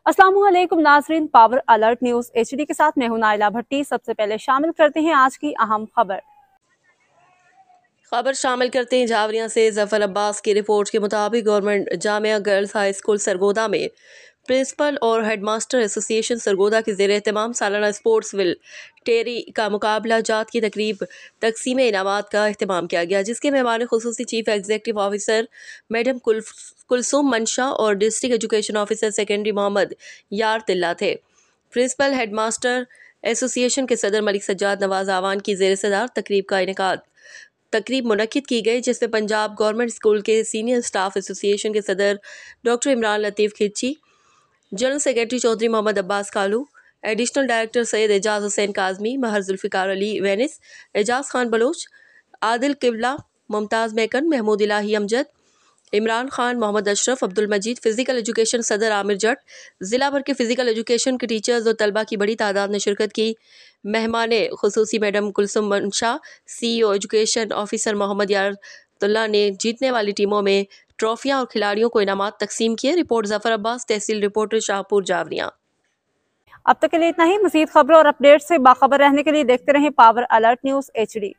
अस्सलामुअलैकुम नाजरीन, power alert news HD के साथ मैं हूं नाइला भट्टी। सबसे पहले शामिल करते हैं आज की अहम खबर शामिल करते हैं जावरिया से। जफर अब्बास की रिपोर्ट के मुताबिक government Jamia girls high school Sargodha में प्रिंसिपल और हेडमास्टर एसोसिएशन सरगोदा के ज़ेर एहतमाम सालाना स्पोर्ट्स विल टेरी का मुकाबला जात की तकरीब तकसीम इनामात का अहतमाम किया गया, जिसके मेहमान खुसूसी chief executive officer madam Kulsoom Mansha और district education officer secondary Mohammad Yar Tilla थे। प्रिंसिपल हेडमास्टर एसोसिएशन के सदर मलिक सज्जाद नवाज आवान की ज़ेर सदार तकरीब मुनक्किद की गई, जिसमें पंजाब गवर्नमेंट स्कूल के सीनियर स्टाफ एसोसिएशन के सदर doctor Imran Latif Khichi, general secretary Chaudhry Mohammad Abbas Kalu, additional director Syed Ejaz Hussain Kazmi, Mehar Zulfiqar Ali Wains, Ejaz Khan Baloch, Adil Qibla, Mumtaz Maken, Mahmood Elahi Amjad, Imran Khan, Mohammad Ashraf, Abdul Majeed, physical education सदर आमिर जट, ज़िला भर के फ़िज़िकल एजुकेशन के टीचर्स और तलबा की बड़ी तादाद ने शिरकत की। मेहमान खुसूसी मैडम कुलसुम मंशा, CEO एजुकेशन ऑफिसर मोहम्मद यारतुल्ला ने जीतने वाली टीमों में ट्रॉफियां और खिलाड़ियों को इनामात तकसीम किए। रिपोर्ट जफर अब्बास, तहसील रिपोर्टर शाहपुर जावरिया। अब तक के लिए इतना ही। मज़ीद खबरों और अपडेट से बाखबर रहने के लिए देखते रहें पावर अलर्ट न्यूज HD।